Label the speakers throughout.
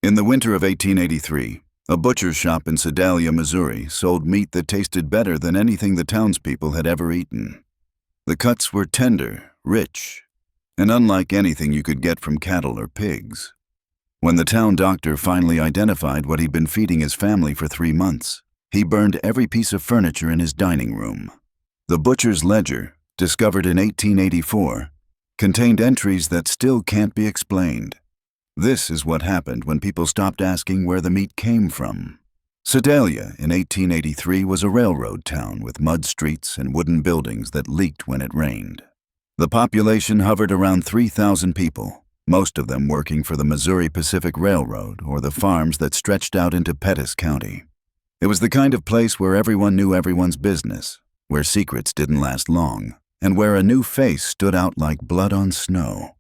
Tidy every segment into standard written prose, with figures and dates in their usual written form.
Speaker 1: In the winter of 1883, a butcher's shop in Sedalia, Missouri, sold meat that tasted better than anything the townspeople had ever eaten. The cuts were tender, rich, and unlike anything you could get from cattle or pigs. When the town doctor finally identified what he'd been feeding his family for 3 months, he burned every piece of furniture in his dining room. The butcher's ledger, discovered in 1884, contained entries that still can't be explained. This is what happened when people stopped asking where the meat came from. Sedalia in 1883 was a railroad town with mud streets and wooden buildings that leaked when it rained. The population hovered around 3,000 people, most of them working for the Missouri Pacific Railroad or the farms that stretched out into Pettis County. It was the kind of place where everyone knew everyone's business, where secrets didn't last long, and where a new face stood out like blood on snow.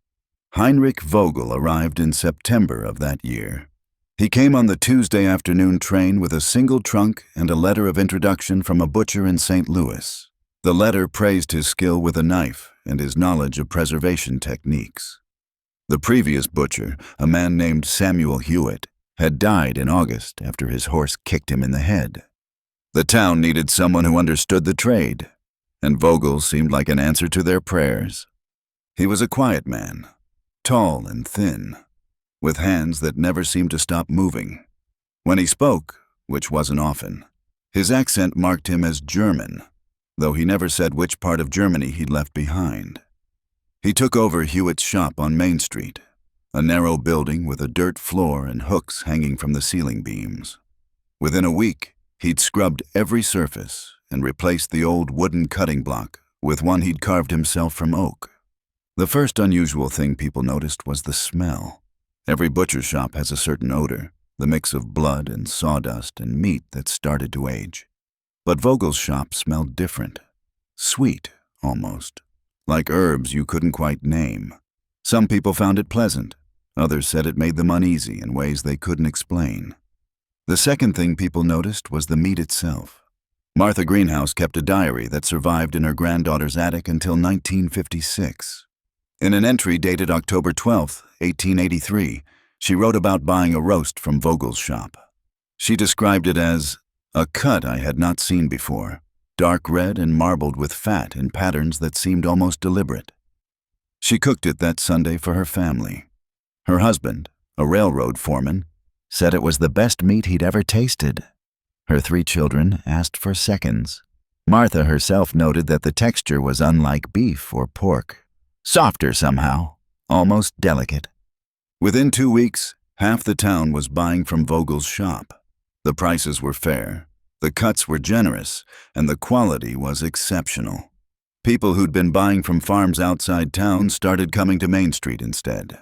Speaker 1: Heinrich Vogel arrived in September of that year. He came on the Tuesday afternoon train with a single trunk and a letter of introduction from a butcher in St. Louis. The letter praised his skill with a knife and his knowledge of preservation techniques. The previous butcher, a man named Samuel Hewitt, had died in August after his horse kicked him in the head. The town needed someone who understood the trade, and Vogel seemed like an answer to their prayers. He was a quiet man, tall and thin, with hands that never seemed to stop moving. When he spoke, which wasn't often, his accent marked him as German, though he never said which part of Germany he'd left behind. He took over Hewitt's shop on Main Street, a narrow building with a dirt floor and hooks hanging from the ceiling beams. Within a week, he'd scrubbed every surface and replaced the old wooden cutting block with one he'd carved himself from oak. The first unusual thing people noticed was the smell. Every butcher shop has a certain odor, the mix of blood and sawdust and meat that started to age. But Vogel's shop smelled different. Sweet, almost. Like herbs you couldn't quite name. Some people found it pleasant. Others said it made them uneasy in ways they couldn't explain. The second thing people noticed was the meat itself. Martha Greenhouse kept a diary that survived in her granddaughter's attic until 1956. In an entry dated October 12, 1883, she wrote about buying a roast from Vogel's shop. She described it as a cut I had not seen before, dark red and marbled with fat in patterns that seemed almost deliberate. She cooked it that Sunday for her family. Her husband, a railroad foreman, said it was the best meat he'd ever tasted. Her 3 children asked for seconds. Martha herself noted that the texture was unlike beef or pork. Softer somehow, almost delicate. Within 2 weeks, half the town was buying from Vogel's shop. The prices were fair, the cuts were generous, and the quality was exceptional. People who'd been buying from farms outside town started coming to Main Street instead.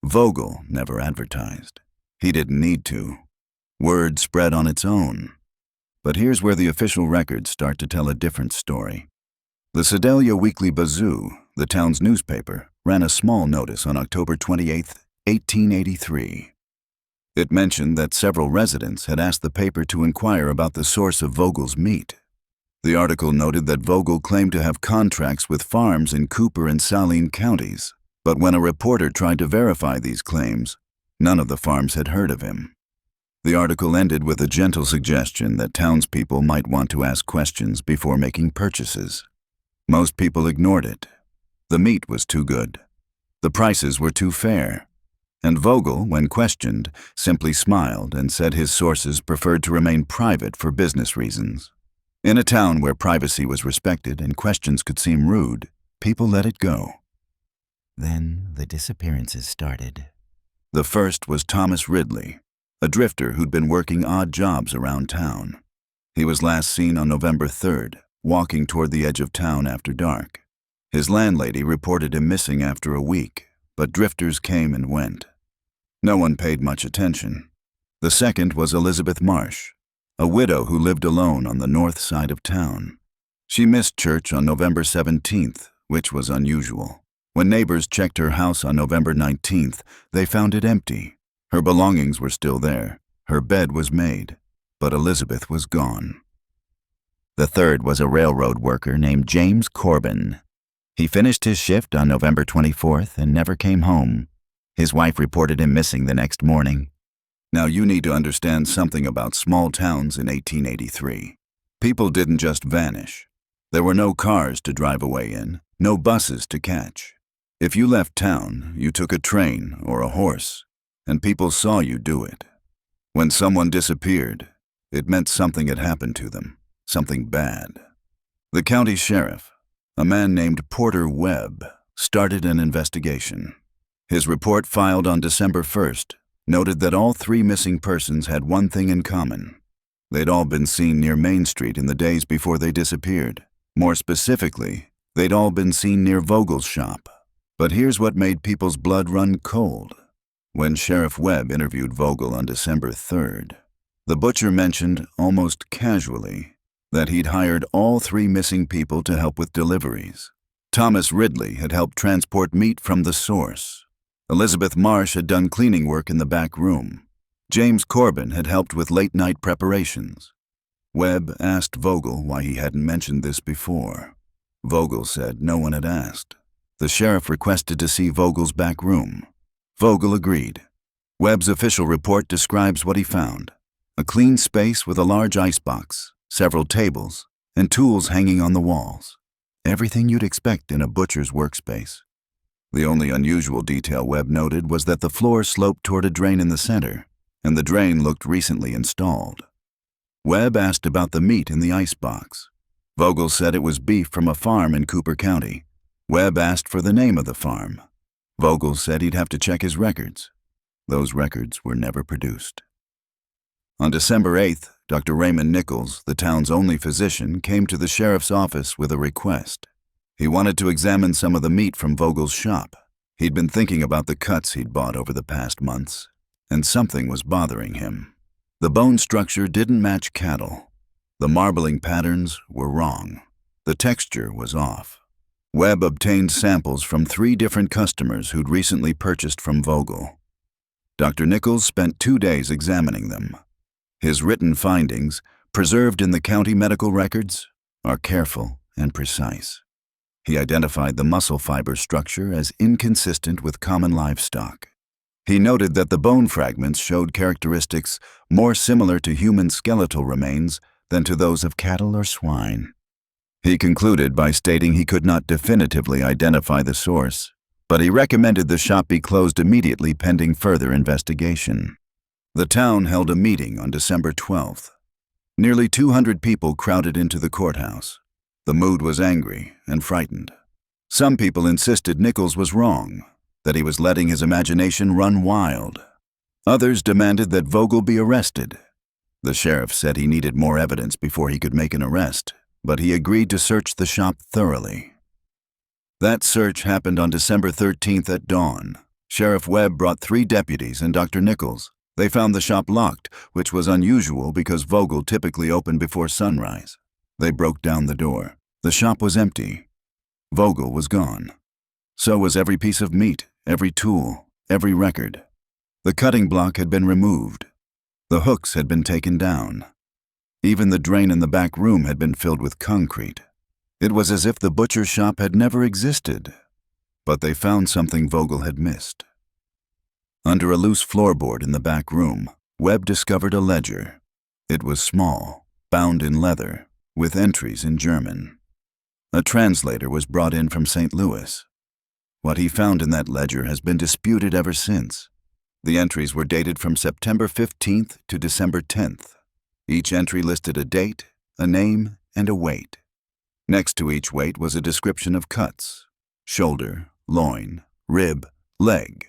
Speaker 1: Vogel never advertised. He didn't need to. Word spread on its own. But here's where the official records start to tell a different story. The Sedalia Weekly Bazoo, the town's newspaper, ran a small notice on October 28, 1883. It mentioned that several residents had asked the paper to inquire about the source of Vogel's meat. The article noted that Vogel claimed to have contracts with farms in Cooper and Saline counties, but when a reporter tried to verify these claims, none of the farms had heard of him. The article ended with a gentle suggestion that townspeople might want to ask questions before making purchases. Most people ignored it. The meat was too good. The prices were too fair. And Vogel, when questioned, simply smiled and said his sources preferred to remain private for business reasons. In a town where privacy was respected and questions could seem rude, people let it go.
Speaker 2: Then the disappearances started.
Speaker 1: The first was Thomas Ridley, a drifter who'd been working odd jobs around town. He was last seen on November 3rd, walking toward the edge of town after dark. His landlady reported him missing after a week, but drifters came and went. No one paid much attention. The second was Elizabeth Marsh, a widow who lived alone on the north side of town. She missed church on November 17th, which was unusual. When neighbors checked her house on November 19th, they found it empty. Her belongings were still there. Her bed was made, but Elizabeth was gone.
Speaker 2: The third was a railroad worker named James Corbin. He finished his shift on November 24th and never came home. His wife reported him missing the next morning.
Speaker 1: Now you need to understand something about small towns in 1883. People didn't just vanish. There were no cars to drive away in, no buses to catch. If you left town, you took a train or a horse, and people saw you do it. When someone disappeared, it meant something had happened to them, something bad. The county sheriff, a man named Porter Webb, started an investigation. His report, filed on December 1st, noted that all 3 missing persons had one thing in common. They'd all been seen near Main Street in the days before they disappeared. More specifically, they'd all been seen near Vogel's shop. But here's what made people's blood run cold. When Sheriff Webb interviewed Vogel on December 3rd, the butcher mentioned, almost casually, that he'd hired all 3 missing people to help with deliveries. Thomas Ridley had helped transport meat from the source. Elizabeth Marsh had done cleaning work in the back room. James Corbin had helped with late-night preparations. Webb asked Vogel why he hadn't mentioned this before. Vogel said no one had asked. The sheriff requested to see Vogel's back room. Vogel agreed. Webb's official report describes what he found: a clean space with a large icebox, several tables, and tools hanging on the walls. Everything you'd expect in a butcher's workspace. The only unusual detail Webb noted was that the floor sloped toward a drain in the center, and the drain looked recently installed. Webb asked about the meat in the icebox. Vogel said it was beef from a farm in Cooper County. Webb asked for the name of the farm. Vogel said he'd have to check his records. Those records were never produced. On December 8th, Dr. Raymond Nichols, the town's only physician, came to the sheriff's office with a request. He wanted to examine some of the meat from Vogel's shop. He'd been thinking about the cuts he'd bought over the past months, and something was bothering him. The bone structure didn't match cattle. The marbling patterns were wrong. The texture was off. Webb obtained samples from 3 different customers who'd recently purchased from Vogel. Dr. Nichols spent 2 days examining them. His written findings, preserved in the county medical records, are careful and precise. He identified the muscle fiber structure as inconsistent with common livestock. He noted that the bone fragments showed characteristics more similar to human skeletal remains than to those of cattle or swine. He concluded by stating he could not definitively identify the source, but he recommended the shop be closed immediately pending further investigation. The town held a meeting on December 12th. Nearly 200 people crowded into the courthouse. The mood was angry and frightened. Some people insisted Nichols was wrong, that he was letting his imagination run wild. Others demanded that Vogel be arrested. The sheriff said he needed more evidence before he could make an arrest, but he agreed to search the shop thoroughly. That search happened on December 13th at dawn. Sheriff Webb brought 3 deputies and Dr. Nichols. They found the shop locked, which was unusual because Vogel typically opened before sunrise. They broke down the door. The shop was empty. Vogel was gone. So was every piece of meat, every tool, every record. The cutting block had been removed. The hooks had been taken down. Even the drain in the back room had been filled with concrete. It was as if the butcher shop had never existed. But they found something Vogel had missed. Under a loose floorboard in the back room, Webb discovered a ledger. It was small, bound in leather, with entries in German. A translator was brought in from St. Louis. What he found in that ledger has been disputed ever since. The entries were dated from September 15th to December 10th. Each entry listed a date, a name, and a weight. Next to each weight was a description of cuts: shoulder, loin, rib, leg.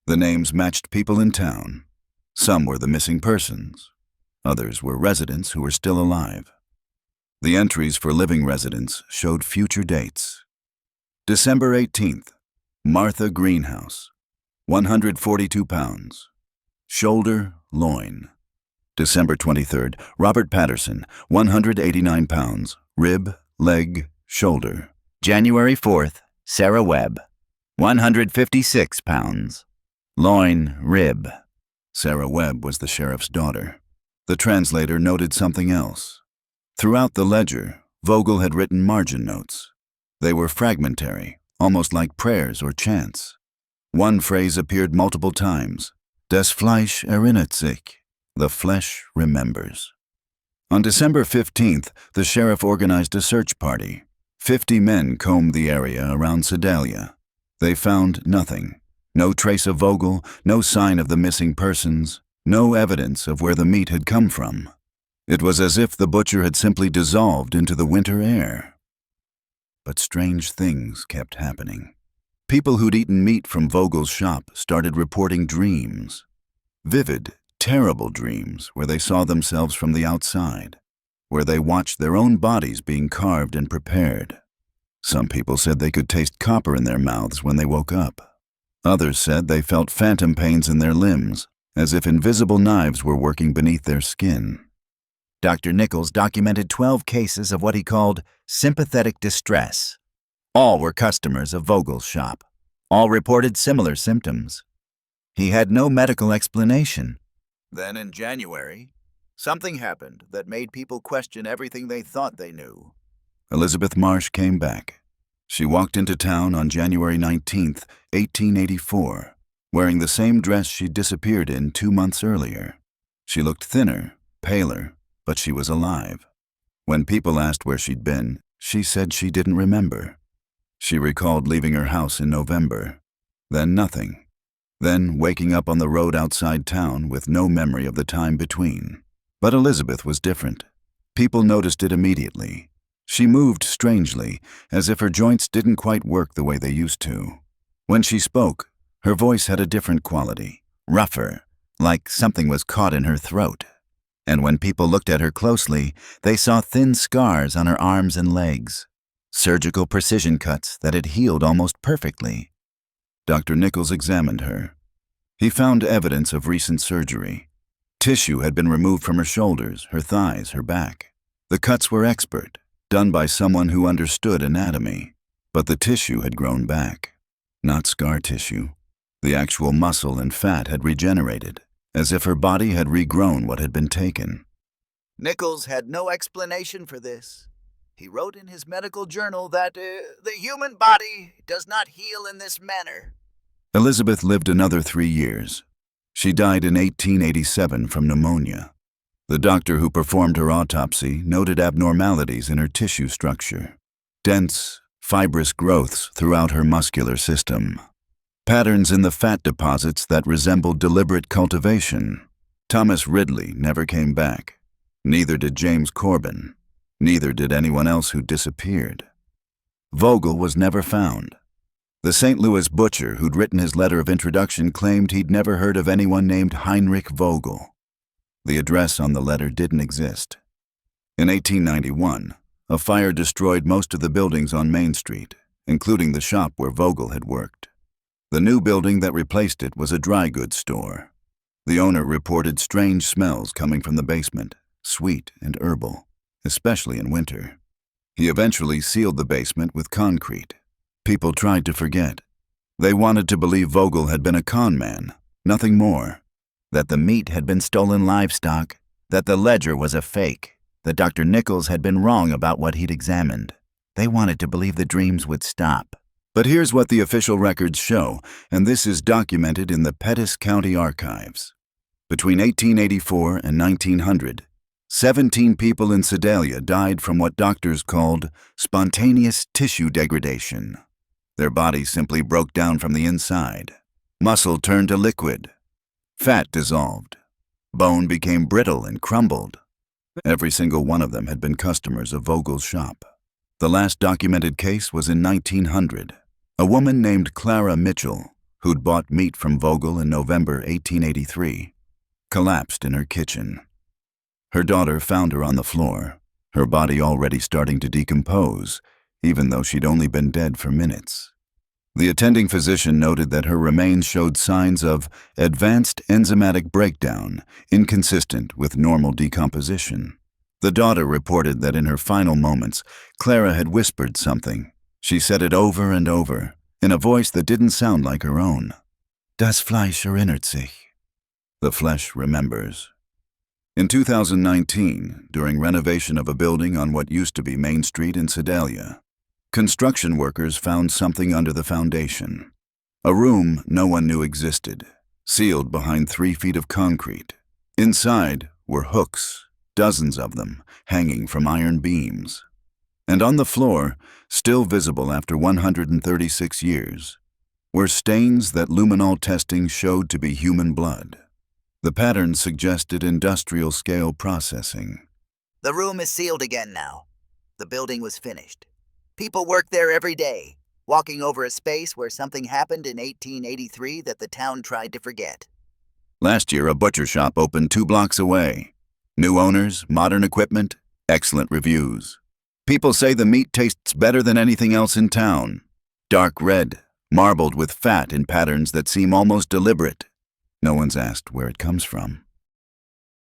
Speaker 1: The names matched people in town. Some were the missing persons. Others were residents who were still alive. The entries for living residents showed future dates. December 18th, Martha Greenhouse, 142 pounds. Shoulder, loin. December 23rd, Robert Patterson, 189 pounds. Rib, leg, shoulder.
Speaker 2: January 4th, Sarah Webb, 156 pounds. Loin, rib.
Speaker 1: Sarah Webb was the sheriff's daughter. The translator noted something else. Throughout the ledger, Vogel had written margin notes. They were fragmentary, almost like prayers or chants. One phrase appeared multiple times: Das Fleisch erinnert sich. The flesh remembers. On December 15th, the sheriff organized a search party. 50 men combed the area around Sedalia. They found nothing. No trace of Vogel, no sign of the missing persons, no evidence of where the meat had come from. It was as if the butcher had simply dissolved into the winter air. But strange things kept happening. People who'd eaten meat from Vogel's shop started reporting dreams. Vivid, terrible dreams where they saw themselves from the outside, where they watched their own bodies being carved and prepared. Some people said they could taste copper in their mouths when they woke up. Others said they felt phantom pains in their limbs, as if invisible knives were working beneath their skin.
Speaker 2: Dr. Nichols documented 12 cases of what he called sympathetic distress. All were customers of Vogel's shop. All reported similar symptoms. He had no medical explanation. Then in January, something happened that made people question everything they thought they knew.
Speaker 1: Elizabeth Marsh came back. She walked into town on January 19th, 1884, wearing the same dress she'd disappeared in 2 months earlier. She looked thinner, paler, but she was alive. When people asked where she'd been, she said she didn't remember. She recalled leaving her house in November. Then nothing. Then waking up on the road outside town with no memory of the time between. But Elizabeth was different. People noticed it immediately. She moved strangely, as if her joints didn't quite work the way they used to. When she spoke, her voice had a different quality, rougher, like something was caught in her throat. And when people looked at her closely, they saw thin scars on her arms and legs, surgical precision cuts that had healed almost perfectly. Dr. Nichols examined her. He found evidence of recent surgery. Tissue had been removed from her shoulders, her thighs, her back. The cuts were expert, done by someone who understood anatomy. But the tissue had grown back. Not scar tissue. The actual muscle and fat had regenerated, as if her body had regrown what had been taken.
Speaker 2: Nichols had no explanation for this. He wrote in his medical journal that the human body does not heal in this manner.
Speaker 1: Elizabeth lived another 3 years. She died in 1887 from pneumonia. The doctor who performed her autopsy noted abnormalities in her tissue structure, dense, fibrous growths throughout her muscular system, patterns in the fat deposits that resembled deliberate cultivation. Thomas Ridley never came back. Neither did James Corbin. Neither did anyone else who disappeared. Vogel was never found. The St. Louis butcher who'd written his letter of introduction claimed he'd never heard of anyone named Heinrich Vogel. The address on the letter didn't exist. In 1891, a fire destroyed most of the buildings on Main Street, including the shop where Vogel had worked. The new building that replaced it was a dry goods store. The owner reported strange smells coming from the basement, sweet and herbal, especially in winter. He eventually sealed the basement with concrete. People tried to forget. They wanted to believe Vogel had been a con man, nothing more.
Speaker 2: That the meat had been stolen livestock, that the ledger was a fake, that Dr. Nichols had been wrong about what he'd examined. They wanted to believe the dreams would stop.
Speaker 1: But here's what the official records show, and this is documented in the Pettis County Archives. Between 1884 and 1900, 17 people in Sedalia died from what doctors called spontaneous tissue degradation. Their bodies simply broke down from the inside. Muscle turned to liquid. Fat dissolved. Bone became brittle and crumbled. Every single one of them had been customers of Vogel's shop. The last documented case was in 1900. A woman named Clara Mitchell, who'd bought meat from Vogel in November 1883, collapsed in her kitchen. Her daughter found her on the floor, her body already starting to decompose, even though she'd only been dead for minutes. The attending physician noted that her remains showed signs of advanced enzymatic breakdown, inconsistent with normal decomposition. The daughter reported that in her final moments, Clara had whispered something. She said it over and over, in a voice that didn't sound like her own. Das Fleisch erinnert sich. The flesh remembers. In 2019, during renovation of a building on what used to be Main Street in Sedalia, construction workers found something under the foundation. A room no one knew existed. sealed behind 3 feet of concrete. Inside were hooks, dozens of them, hanging from iron beams. And on the floor, still visible after 136 years, were stains that luminol testing showed to be human blood. The patterns suggested industrial-scale processing.
Speaker 2: The room is sealed again now. The building was finished. People work there every day, walking over a space where something happened in 1883 that the town tried to forget.
Speaker 1: Last year, a butcher shop opened 2 blocks away. New owners, modern equipment, excellent reviews. People say the meat tastes better than anything else in town. Dark red, marbled with fat in patterns that seem almost deliberate. No one's asked where it comes from.